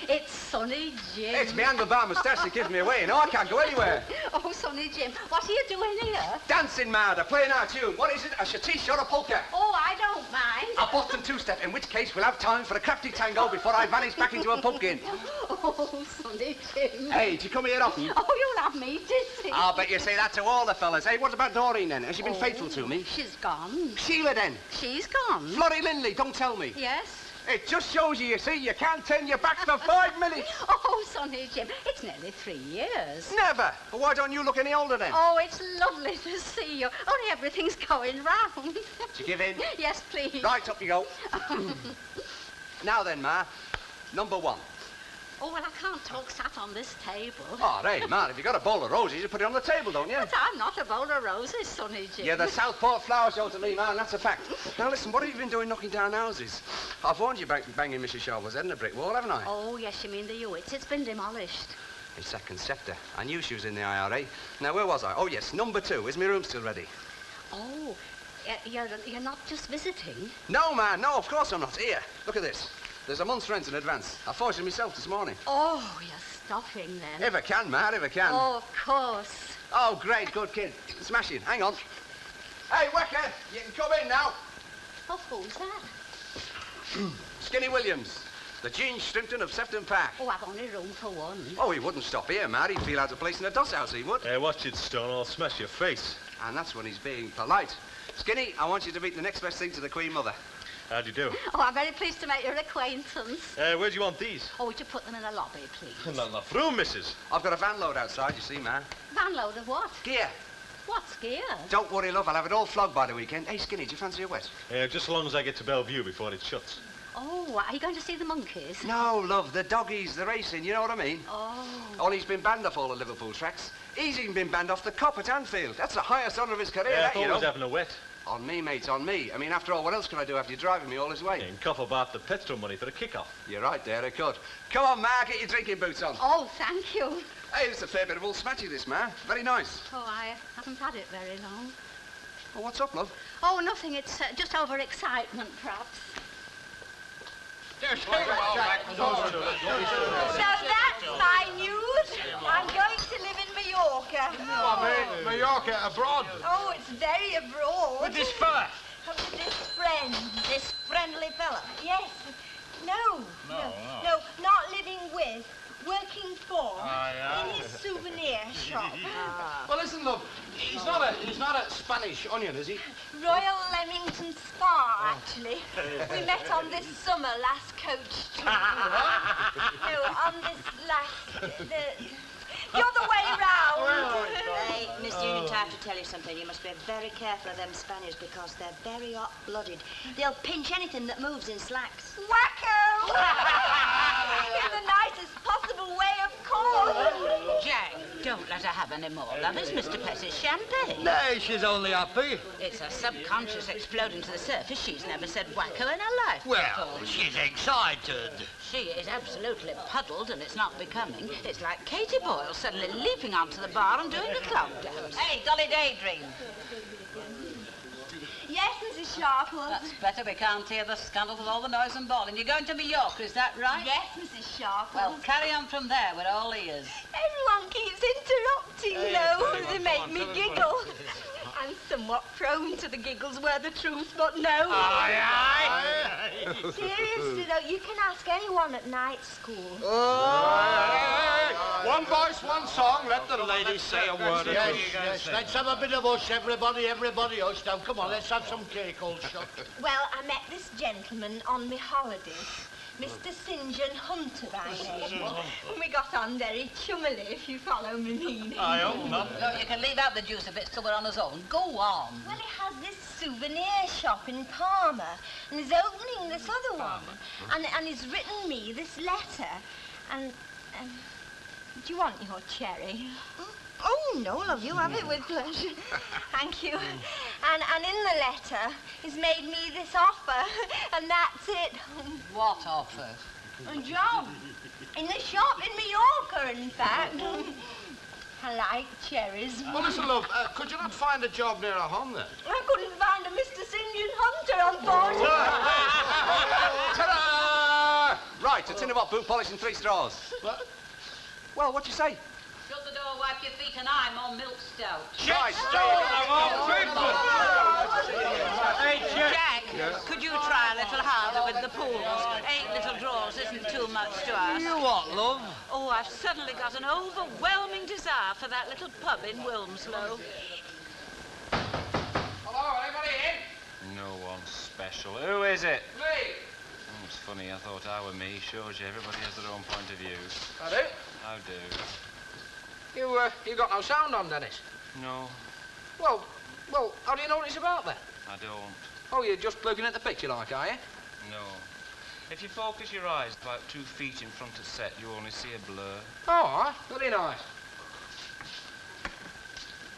It's Sonny Jim. It's my handlebar moustache that gives me away, you know. I can't go anywhere. Oh, Sonny Jim, what are you doing here? Dancing, ma. They're playing our tune. What is it? A chateau or a polka? Oh, I don't mind. A Boston two-step, in which case we'll have time for a crafty tango before I vanish back into a pumpkin. Oh, Sonny Jim. Hey, do you come here often? Oh, you'll have me dizzy. I'll bet you say that to all the fellas. Hey, what about Doreen, then? Has she been faithful to me? She's gone. Sheila, then? She's gone. Florrie Lindley, don't tell me. Yes. It just shows you see, you can't turn your back for 5 minutes. Oh, Sonny Jim, it's nearly 3 years. Never. But why don't you look any older, then? Oh, it's lovely to see you. Only everything's going round. Did you give in? Yes, please. Right, up you go. Now then, ma, number 1. Oh, well, I can't talk sat on this table. Oh, hey, man, if you got a bowl of roses, you put it on the table, don't you? But I'm not a bowl of roses, Sonny Jim. Yeah, the Southport flower show to me, man, that's a fact. Now, listen, what have you been doing knocking down houses? I've warned you about banging Mrs. Sharple's head in a brick wall, haven't I? Oh, yes, you mean the Hewitts. It's been demolished. In second sector. I knew she was in the IRA. Now, where was I? Oh, yes, number 2. Is my room still ready? Oh, you're not just visiting? No, man, no, of course I'm not. Here, look at this. There's a month's rent in advance. I forged it myself this morning. Oh, you're stuffing then. If I can, ma, if I can. Oh, of course. Oh, great, good kid. Smashing. Hang on. Hey, Wecker, you can come in now. Oh, who's that? Skinny Williams, the Gene Strimpton of Sefton Park. Oh, I've only room for one. Oh, he wouldn't stop here, ma. He'd feel out of place in a doss house, he would. Hey, watch it, Stone. I'll smash your face. And that's when he's being polite. Skinny, I want you to meet the next best thing to the Queen Mother. How do you do? Oh, I'm very pleased to make your acquaintance. Where do you want these? Oh, would you put them in the lobby, please? Not enough room, missus. I've got a van load outside, you see, ma. Van load of what? Gear. What's gear? Don't worry, love. I'll have it all flogged by the weekend. Hey, Skinny, do you fancy a wet? Just as long as I get to Bellevue before it shuts. Oh, are you going to see the monkeys? No, love, the doggies, the racing, you know what I mean? Oh. Ollie's been banned off all the Liverpool tracks. He's even been banned off the Cop at Anfield. That's the highest honour of his career, I that, thought you I know. was having a wet. On me, mate, on me. I mean, after all, what else can I do after you're driving me all this way? And cough about the petrol money for a kick-off. You're right there, I could. Come on, ma, get your drinking boots on. Oh, thank you. Hey, it's a fair bit of all smatchy, this, ma. Very nice. Oh, I haven't had it very long. Well, what's up, love? Oh, nothing. It's just overexcitement, perhaps. So that's my news. I'm going to live in Majorca. Oh, I mean, Majorca abroad. Oh, it's very abroad. With this fella. With this friend. This friendly fella? Yes. No, not living with. Working for in his souvenir shop. Well, listen, love, he's not a Spanish onion, is he? Royal Leamington Spa, actually. We met on this summer last coach tour. No, on this last... The other way round. Hey, Mr. Unit, I have to tell you something. You must be very careful of them Spaniards because they're very hot-blooded. They'll pinch anything that moves in slacks. Wacko! In the nicest possible way, of course. Jack, don't let her have any more, love. It's Mr. Petty's champagne. Nay, she's only happy. It's her subconscious exploding to the surface. She's never said wacko in her life. Well, she's excited. She is absolutely puddled, and it's not becoming. It's like Katie Boyle suddenly leaping onto the bar and doing a club dance. Hey, golly daydream. Yes, Mrs. Sharple. That's better. We can't hear the scandal with all the noise and bawling. You're going to Majorca, is that right? Yes, Mrs. Sharple. Well, carry on from there. We're all ears. Everyone keeps interrupting, though. They make me giggle. I'm somewhat prone to the giggles were the truth, but no. Aye. Seriously, though, you can ask anyone at night school. One voice, one song. Let the ladies say a word. Yes. Let's have a bit of hush, everybody hush. Now, come on, let's have some cake, old shot. Well, I met this gentleman on my holidays. Mr. St. John Hunter by name. We got on very chummily, if you follow my meaning. I hope not. No, you can leave out the juice if it's till we're on his own. Go on. Well, he has this souvenir shop in Parma, and he's opening this other one. And he's written me this letter. And, do you want your cherry? Oh, no, love, you have it with pleasure. Thank you. And in the letter, he's made me this offer, and that's it. What offer? A job. In the shop in Majorca, in fact. I like cherries. Well, listen, love, could you not find a job near our home, then? I couldn't find a Mr. St. John Hunter, unfortunately. Ta-da! Right, a tin of hot boot polish and 3 straws. What? Well, what you say? Shut the door, wipe your feet, and I'm on milk stout. Right, Hey, Jack, could you try a little harder with the pools? 8 little drawers isn't too much to ask. You what, love? Oh, I've suddenly got an overwhelming desire for that little pub in Wilmslow. Hello, anybody in? No one special. Who is it? Me. Oh, it's funny, I thought I were me. Shows you, everybody has their own point of view. I do. How do? You got no sound on, Dennis? No, Well, how do you know what it's about, then? I don't. Oh, you're just looking at the picture like, are you? No. If you focus your eyes about 2 feet in front of set, you only see a blur. Oh, all right. Very nice.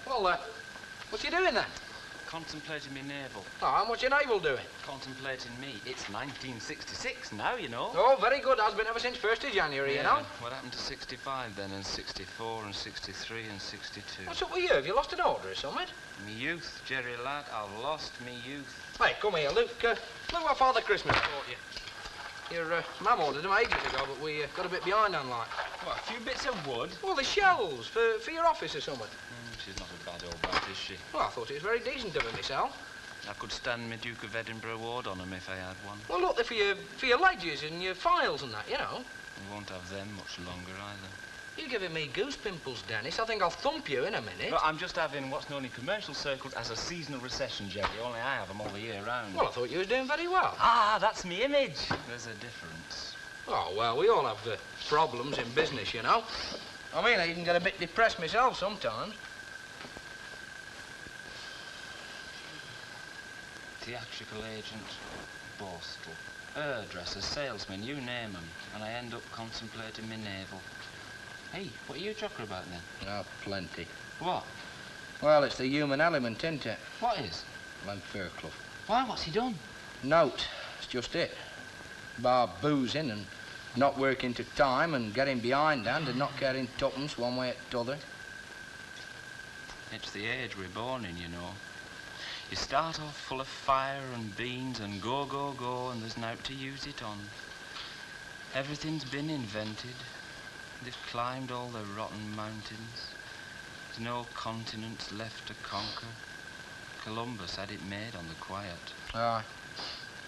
Well, what you doing, then? Contemplating me navel. Oh, and what's your navel doing? Contemplating me. It's 1966 now, you know. Oh, very good. Has been ever since 1st of January, you know. What happened to 65 then, and 64, and 63, and 62? What's up with you? Have you lost an order or something? Me youth, Jerry lad, I've lost me youth. Hey, come here, Luke. Look what Father Christmas brought you. Your mum ordered them ages ago, but we got a bit behind on, like. What, a few bits of wood? Well, the shells for your office or something. She's not a bad old bat, is she? Well, I thought it was very decent of her myself. I could stand my Duke of Edinburgh award on 'em if I had one. Well, look, they're for your ledgers and your files and that, you know. We won't have them much longer either. You're giving me goose pimples, Dennis. I think I'll thump you in a minute. But I'm just having what's known in commercial circles as a seasonal recession, Jerry. Only I have them all the year round. Well, I thought you was doing very well. Ah, that's me image. There's a difference. Oh, well, we all have problems in business, you know. I mean, I even get a bit depressed myself sometimes. Theatrical agent, borstal, hairdresser, salesman, you name 'em, and I end up contemplating my navel. Hey, what are you jocker about then? Oh, plenty. What? Well, it's the human element, isn't it? What is? Like Fairclough. Why, what's he done? Note, it's just it. Bar boozing and not working to time and getting behindhand and not caring tuppence one way or t'other. It's the age we're born in, you know. You start off full of fire and beans and go, go, go, and there's naught to use it on. Everything's been invented. They've climbed all the rotten mountains. There's no continents left to conquer. Columbus had it made on the quiet. Aye.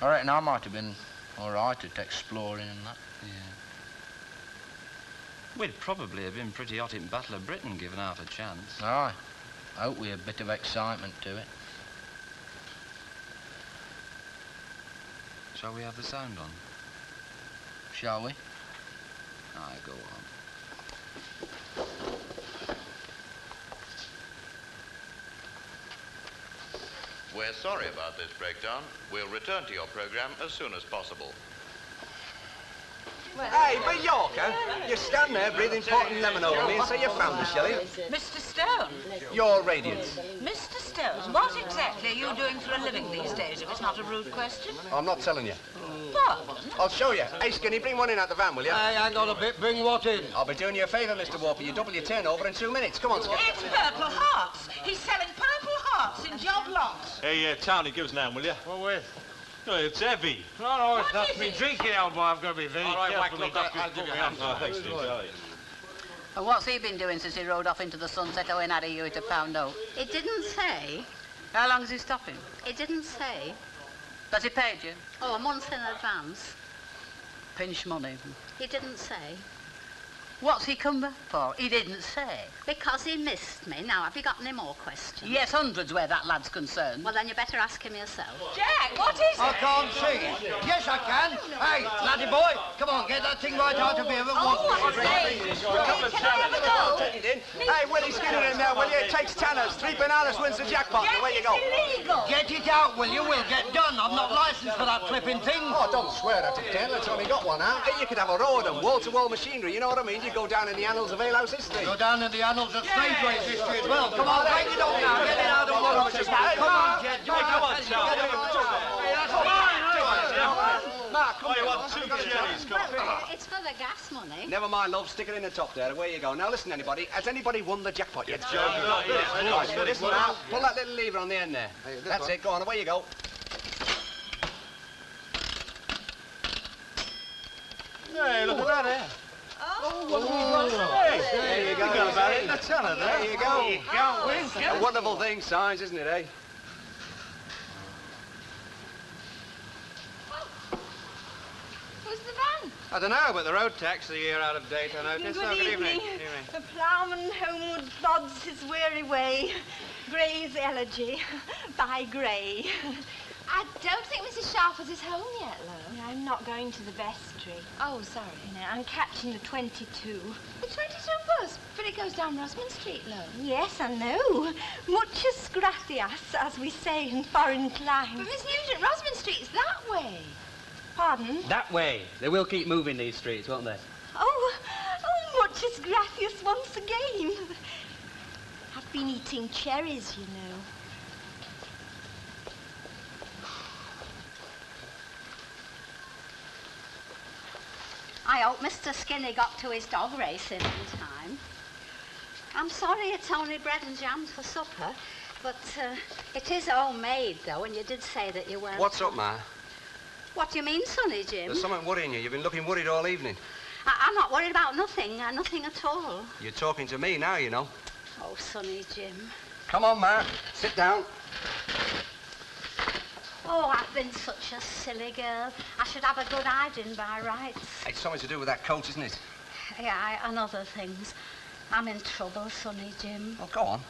I reckon I might have been all right at exploring and that. Yeah. We'd probably have been pretty hot in Battle of Britain given half a chance. Aye. I hope we had a bit of excitement to it. Shall we have the sound on? Shall we? Aye, go on. We're sorry about this breakdown. We'll return to your program as soon as possible. Hey, Majorca, you stand there breathing pot and lemon over me and say you found the shilling. Mr. Stone? You're radiant. Mr. Stone, what exactly are you doing for a living these days, if it's not a rude question? I'm not telling you. Pardon? I'll show you. Hey, Skinny, bring one in out the van, will you? Hey, hang on a bit. Bring what in? I'll be doing you a favour, Mr. Walker. You double your turnover in 2 minutes. Come on, Skinny. It's purple hearts. He's selling purple hearts in job lots. Hey, Townie, give us an hand, will you? What with? Oh, it's heavy. No, it's What not is me it? drinking, old boy. I've got to be very All right, careful. Wack, look, I'll give you a hand. Oh, thanks, Steve. Sorry. And what's he been doing since he rode off into the sunset owing Addy you to pound out? It didn't say. How long's he stopping? It didn't say. Has he paid you? Oh, a month in advance. Pinch money. He didn't say. What's he come back for? He didn't say. Because he missed me. Now, have you got any more questions? Yes, hundreds where that lad's concerned. Well, then you better ask him yourself. Jack, what is I it? can't see. Yes, I can. Hey, laddie boy, come on, get that thing right out of here. Oh, I say. Can I have a go? Hey, Willie Skinner in there, will you? It takes tenners. 3 bananas wins the jackpot. Away you go. It's illegal. Get it out, will you? We'll get done. I'm not licensed for that flipping thing. Oh, don't swear at it, Ken. That's only got one out. Hey, you could have a road and wall-to-wall machinery. You know what I mean? You go down in the annals of alehouse history. Go down in the annals of Strangeways history as well. Come on, break it up now. Get it out of the way. Come on, Jed. Hey, come on, Charlie. Mark, come Oh, you here. want 2 cherries? Come on. It's for the gas money. Never mind, love. Stick it in the top there. Away you go. Now, listen, anybody. Has anybody won the jackpot yet? Right, so listen now. Pull that little lever on the end there. That's it. Go on. Away you go. Hey, look at that here. Hey, there you go. Forgot about it. Let's tell her that. There you go. A wonderful thing, signs, isn't it, eh? Who's the van? I don't know, but the road tax are a year out of date, I noticed. Good Oh, evening. The ploughman homeward plods his weary way. Gray's elegy by Gray. I don't think Mrs. Sharp is home yet, love. No, I'm not going to the vestry. Oh, sorry. No, I'm catching the 22. The 22 bus, but it goes down Rosamond Street, love. Yes, I know. Muchas gracias, as we say in foreign climes. But Miss Nugent, Rosamond Street's that way. Pardon? That way. They will keep moving these streets, won't they? Oh, muchas gracias once again. I've been eating cherries, you know. I hope Mr. Skinny got to his dog racing in time. I'm sorry it's only bread and jam for supper, but it is homemade, though, and you did say that you weren't... What's up, Ma? What do you mean, Sonny Jim? There's something worrying you. You've been looking worried all evening. I'm not worried about nothing, nothing at all. You're talking to me now, you know. Oh, Sonny Jim. Come on, Ma. Sit down. Oh, I've been such a silly girl. I should have a good hiding by rights. It's something to do with that coat, isn't it? Yeah, and other things. I'm in trouble, Sonny Jim. Oh, go on.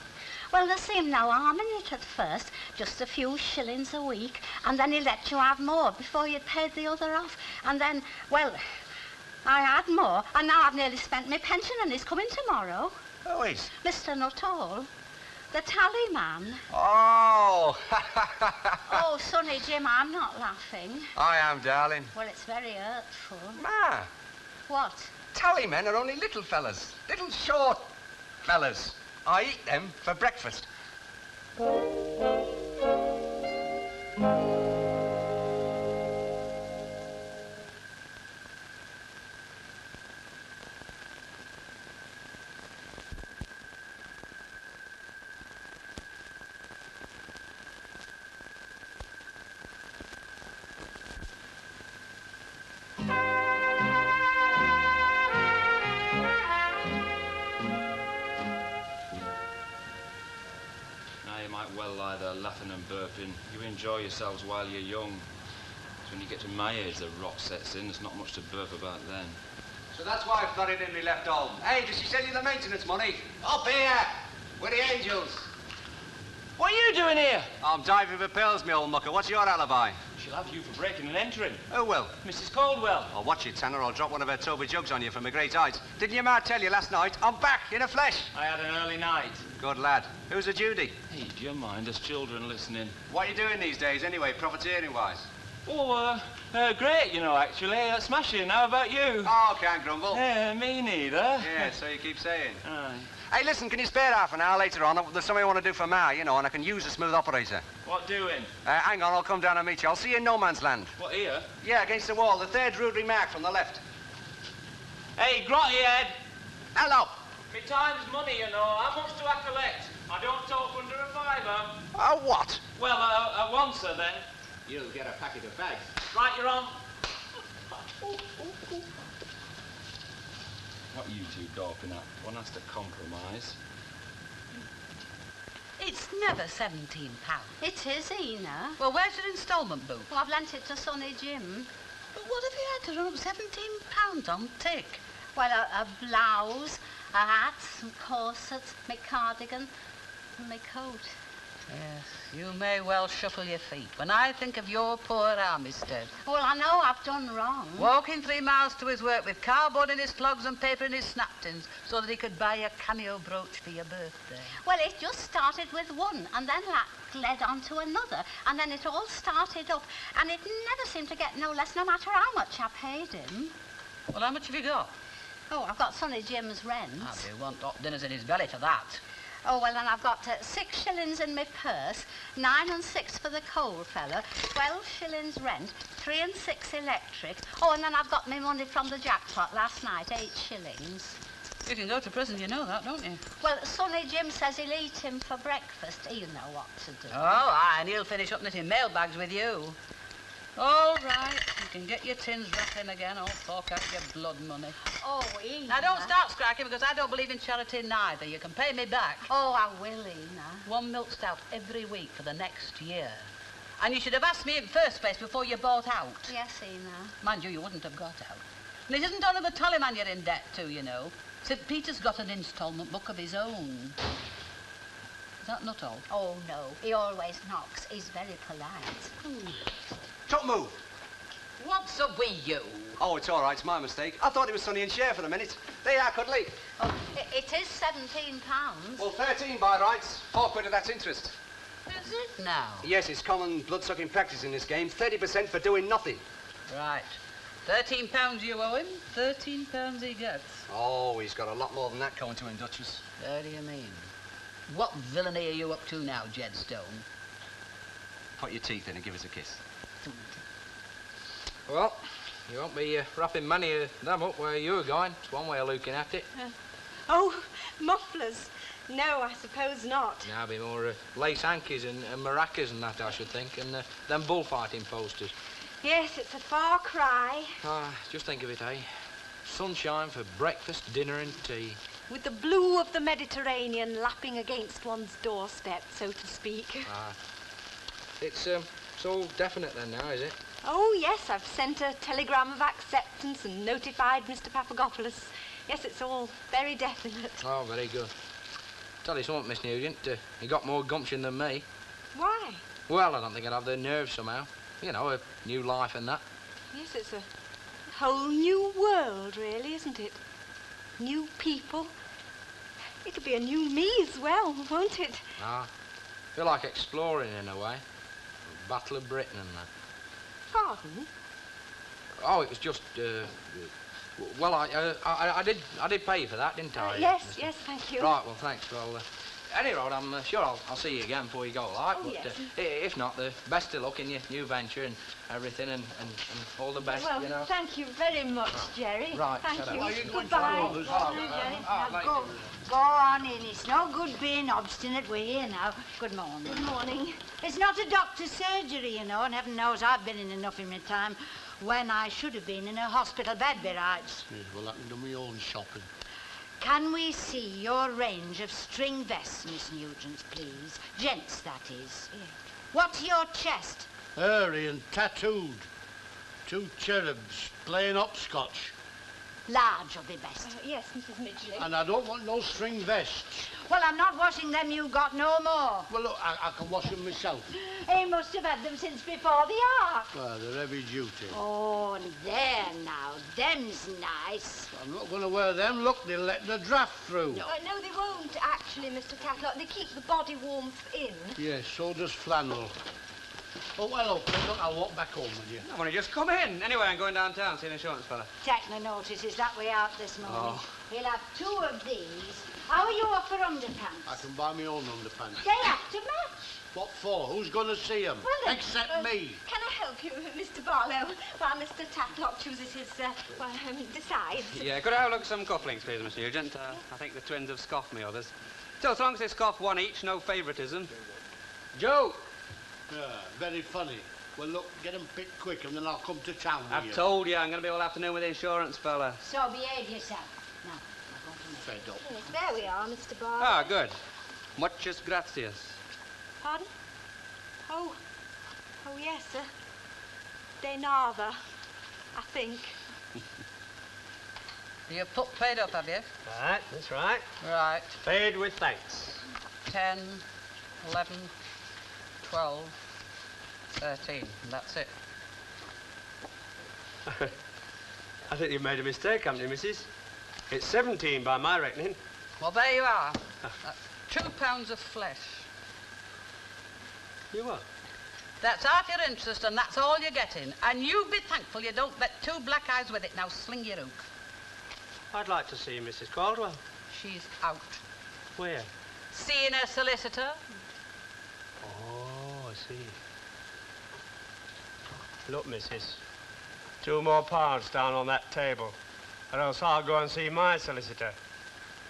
Well, there seemed no harm in it at first, just a few shillings a week, and then he let you have more before you'd paid the other off. And then, well, I had more, and now I've nearly spent my pension, and he's coming tomorrow. Who is? Mr. Nuttall, the tally man. Oh! Oh, Sonny Jim, I'm not laughing. I am, darling. Well, it's very hurtful. Ma, What? tally men are only little fellas. Little short fellas. I eat them for breakfast. Well, lie there laughing and burping. You enjoy yourselves while you're young. It's when you get to my age the rot sets in. There's not much to burp about then. So that's why Florrie Dimley left home. Hey, did she send you the maintenance money? Up here! With the angels. What are you doing here? I'm diving for pills, me old mucker. What's your alibi? She'll have you for breaking and entering. Who will? Mrs. Caldwell. Oh, watch it, Tanner. I'll drop one of her Toby jugs on you from a great height. Didn't your ma tell you last night? I'm back in a flesh. I had an early night. Good lad. Who's a Judy? Hey, do you mind? There's children listening. What are you doing these days, anyway, profiteering-wise? Oh, great, you know, actually. Smashing. How about you? Oh, can't grumble. Me neither. Yeah, so you keep saying. Aye. Hey, listen, can you spare half an hour later on? There's something I want to do for Ma, you know, and I can use a smooth operator. What doing? Hang on, I'll come down and meet you. I'll see you in no man's land. What, here? Yeah, against the wall. The third rude remark from the left. Hey, grotty head. Hello. Me time's money, you know. How much do I collect? I don't talk under a fiver. What? Well, a oncer, then. You'll get a packet of fags. Right, you're on. What are you two gawping at? One has to compromise. It's never £17. It is, Ina. Well, where's your instalment book? Well, I've lent it to Sonny Jim. But what have you had to run up £17 on tick? Well, a blouse, a hat, some corsets, my cardigan, and my coat. Yes, you may well shuffle your feet. When I think of your poor Armistead. Well, I know I've done wrong. Walking 3 miles to his work with cardboard in his clogs and paper in his snap-tins so that he could buy a cameo brooch for your birthday. Well, it just started with one, and then that led on to another, and then it all started up, and it never seemed to get no less, no matter how much I paid him. Well, how much have you got? Oh, I've got Sonny Jim's rent. He want hot dinners in his belly for that. Oh, well, then I've got 6 shillings in my purse, 9 and 6 for the coal fella, 12 shillings rent, 3 and 6 electric. Oh, and then I've got my money from the jackpot last night, 8 shillings. You can go to prison, you know that, don't you? Well, Sonny Jim says he'll eat him for breakfast. He'll know what to do. Oh, aye, and he'll finish up knitting mailbags with you. All right, you can get your tins wrapping again. I'll fork out your blood money. Oh, Ina. Now, don't start scracking because I don't believe in charity neither. You can pay me back. Oh, I will, Ina. 1 milk stout every week for the next year. And you should have asked me in first place before you bought out. Yes, Ina. Mind you, you wouldn't have got out. And it isn't only the Tallyman you're in debt to, you know. St. Peter's got an instalment book of his own. Is that Nuttall? Oh, no. He always knocks. He's very polite. Top move. What's up with you? Oh, it's all right. It's my mistake. I thought it was Sonny and Cher for the minute. They are cuddly. Oh, it is £17. Well, 13 by rights. £4 of that's interest. Is it now? Yes, it's common blood-sucking practice in this game. 30% for doing nothing. Right. £13 you owe him, £13 he gets. Oh, he's got a lot more than that going to Induchess. How do you mean? What villainy are you up to now, Jedstone? Put your teeth in and give us a kiss. Well, you won't be wrapping many of them up where you're going. It's one way of looking at it. Oh, mufflers. No, I suppose not. Now be more lace hankies and maracas and that, I should think, and them bullfighting posters. Yes, it's a far cry. Ah, just think of it, eh? Sunshine for breakfast, dinner and tea. With the blue of the Mediterranean lapping against one's doorstep, so to speak. Ah. It's all definite then now, is it? Oh, yes, I've sent a telegram of acceptance and notified Mr. Papagopoulos. Yes, it's all very definite. Oh, very good. Tell you something, Miss Nugent, you got more gumption than me. Why? Well, I don't think I'd have the nerve somehow. You know, a new life and that. Yes, it's a whole new world, really, isn't it? New people. It'll be a new me as well, won't it? Ah, feel like exploring in a way. Battle of Britain and that. Pardon? Oh, it was just, well, I did pay you for that, didn't I? Yes, yes, thank you. Right, well, thanks. Well, anyway, I'm sure I'll see you again before you go, like. Oh, but yes. If not, the best of luck in your new venture and everything, and all the best, Well, you know. thank you very much, Jerry. Right, thank shut you. up. Goodbye. Go on in. It's no good being obstinate. We're here now. Good morning. Good morning. It's not a doctor's surgery, you know, and heaven knows I've been in enough in my time when I should have been in a hospital bed besides. Yes, well, I can do my own shopping. Can we see your range of string vests, Miss Nugent, please? Gents, that is. Yeah. What's your chest? Hairy and tattooed. 2 cherubs playing hopscotch. Large will be best. Yes, Mrs. Midgley. And I don't want no string vests. Well, I'm not washing them. You got no more. Well, look, I can wash them myself. He must have had them since before the ark. Well, they're heavy duty. Oh, and there now. Them's nice. I'm not going to wear them. Look, they'll let the draft through. No, they won't, actually, Mr. Tatlock. They keep the body warmth in. Yes, so does flannel. Oh, hello, Fred. Look, I'll walk back home with you. I want to just come in. Anyway, I'm going downtown, see an insurance fella. Taking notice is that way out this morning. Oh. He'll have 2 of these. How are you off for underpants? I can buy my own underpants. They have to match. What for? Who's going to see them? Well, Except me. Can I help you, Mr. Barlow, while Mr. Tatlock chooses his, decides? Yeah, could I have a look at some cufflinks, please, Mr. Nugent? I think the twins have scoffed me others. So, as long as they scoff 1 each, no favouritism. Joe! Yeah, very funny. Well, look, get them picked quick and then I'll come to town with you. I've told you, I'm going to be all afternoon with the insurance fella. So behave yourself. Now, I'll go to Fed up. Yes, there we are, Mr. Barlow. Ah, good. Muchas gracias. Pardon? Oh, yes, Denava, I think. You paid up, have you? Right, that's right. Right. Paid with thanks. 10, 11, 12, 13. That's it. I think you've made a mistake, haven't you, missus? It's 17 by my reckoning. Well, there you are. 2 pounds of flesh. You what? That's half your interest, and that's all you're getting. And you be thankful you don't bet 2 black eyes with it. Now sling your hook. I'd like to see Mrs. Caldwell. She's out. Where? Seeing her solicitor. Oh, I see. Look, missus, 2 more pounds down on that table, or else I'll go and see my solicitor.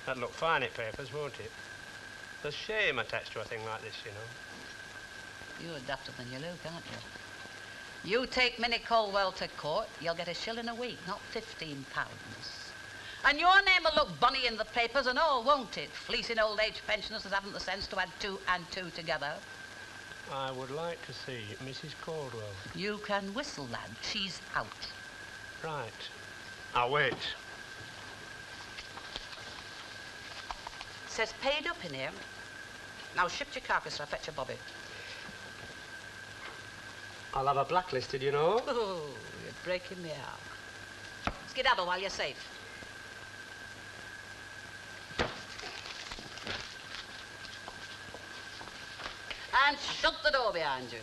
That'd look fine at papers, won't it? There's shame attached to a thing like this, you know. You're dafter than you look, aren't you? You take Minnie Colwell to court, you'll get £1 a week, not £15. And your name will look bonny in the papers and all, won't it? Fleecing old age pensioners that haven't the sense to add 2 and 2 together. I would like to see Mrs. Caldwell. You can whistle, lad. She's out. Right. I'll wait. Says paid up in here. Now shift your carcass or I'll fetch a bobby. I'll have a blacklisted, you know. Oh, you're breaking me out. Skedaddle while you're safe. And shut the door behind you.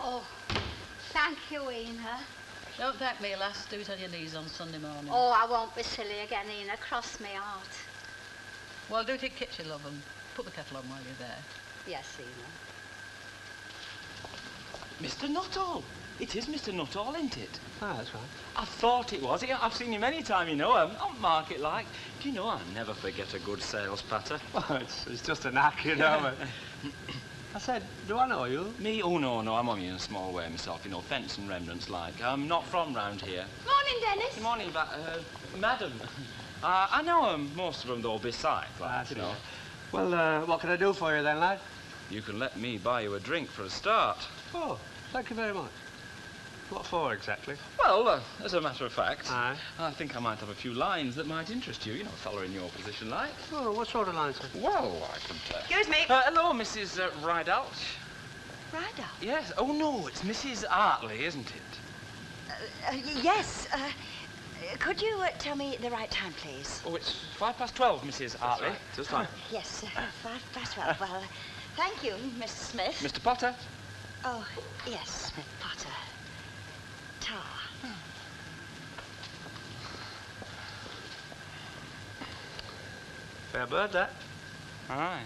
Oh, thank you, Ena. Don't thank me, lass. Do it on your knees on Sunday morning. Oh, I won't be silly again, Ena. Cross me heart. Well, do it in the kitchen, love, and put the kettle on while you're there. Yes, Ena. Mr. Nuttall. It is Mr. Nuttall, isn't it? Ah, that's right. I thought it was. I've seen you many times, you know, on market like. Do you know, I never forget a good sales patter. Well, it's just a knack, you know. I said, do I know you? Me? Oh, no, I'm only in a small way myself, you know, fence and remnants like. I'm not from round here. Morning, Dennis. Good morning, madam. I know most of them, though, beside, like, you know. Well, what can I do for you then, lad? You can let me buy you a drink for a start. Oh, thank you very much. What for, exactly? Well, as a matter of fact, Aye. I think I might have a few lines that might interest you, you know, a fella in your position, like. Oh, what sort of lines, sir? Well, I can tell. Excuse me. Hello, Mrs. Rideout. Rideout? Yes. Oh, no, it's Mrs. Hartley, isn't it? Yes. Could you tell me the right time, please? Oh, it's 12:05, Mrs. Hartley. Right. Just fine. Yes, 12:05. Well, thank you, Mr. Smith. Mr. Potter. Oh, yes, Smith Potter. Tar. Fair bird, that. Aye.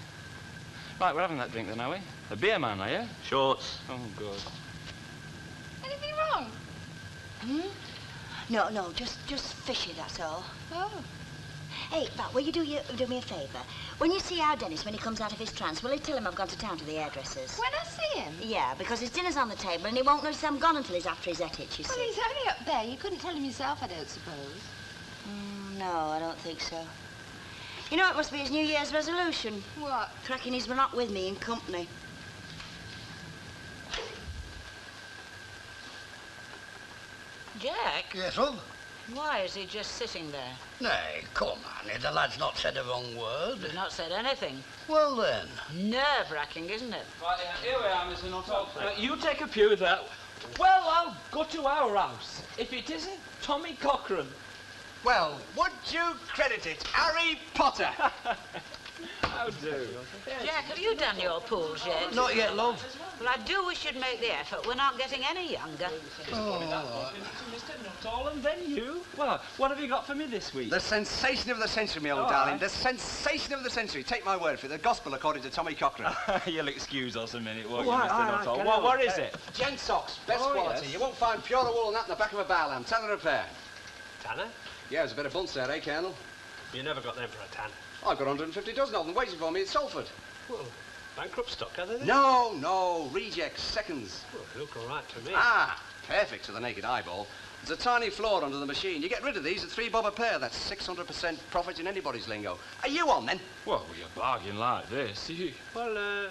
Right, we're having that drink then, are we? A beer man, are you? Shorts. Oh, good. Anything wrong? No, just fishy, that's all. Oh. Hey, Bat, will you do me a favour? When you see our Dennis when he comes out of his trance, will you tell him I've gone to town to the hairdresser's? When I see him? Yeah, because his dinner's on the table and he won't notice I'm gone until he's after his et it, you Well, see. he's only up there. You couldn't tell him yourself, I don't suppose. No, I don't think so. You know, it must be his New Year's resolution. What? Cracking he's not with me in company. Jack? Yes, love? Why is he just sitting there? Nay, come on, the lad's not said a wrong word. He's not said anything. Well, then. Nerve-wracking, isn't it? Right, here we are, Mr. Nuttall. You take a pew there. Well, I'll go to our house. If it isn't Tommy Cochrane. Well, would you credit it, Harry Potter? How do? Jack, have you done your pools yet? Not yet, love. Well, I do wish you'd make the effort. We're not getting any younger. Oh, Mr. Nuttall and then you. Well, what have you got for me this week? The sensation of the century, my old Oh, darling. aye. The sensation of the century. Take my word for it. The gospel according to Tommy Cochrane. You'll excuse us a minute, won't Oh, you, aye, Mr. aye, Nuttall? aye, What is it? Gent socks, best Oh, quality. yes. You won't find purer wool than that in the back of a bar lamb. Tanner a pair. Tanner? Yeah, there's a bit of bunce there, eh, Colonel? You never got them for a tanner. I've got 150 dozen of them waiting for me at Salford. Well, bankrupt stock, are they? No, rejects, seconds. Well, they look all right to me. Ah, perfect to the naked eyeball. There's a tiny flaw under the machine. You get rid of these at £3 a pair. That's 600% profit in anybody's lingo. Are you on, then? Well, with a bargain like this. Well,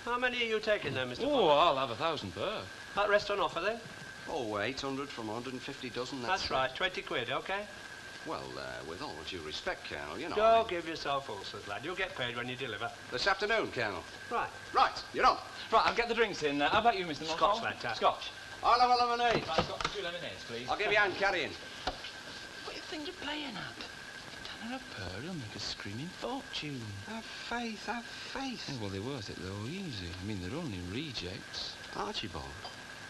how many are you taking then, Mr. Oh, I'll have 1,000 per. That rest on offer then? Oh, 800 from 150 dozen. That's right, 20 quid, OK? Well, with all due respect, Colonel, you know... Don't give yourself ulcers, lad. You'll get paid when you deliver. This afternoon, Colonel. Right. Right, you're on. Right, I'll get the drinks in. How about you, Mr. Nuttall? Scotch, lad. Scotch. I'll have a lemonade. Right, Scotch, 2 lemonades, please. I'll give you a hand carrying. What do you think you're playing at? Tanner a pearl will make a screaming fortune. Have faith, have faith. Oh, well, they're worth it, though, easy. I mean, they're only rejects. Archibald,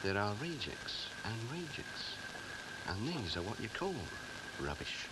there are rejects and rejects. And these are what you call rubbish.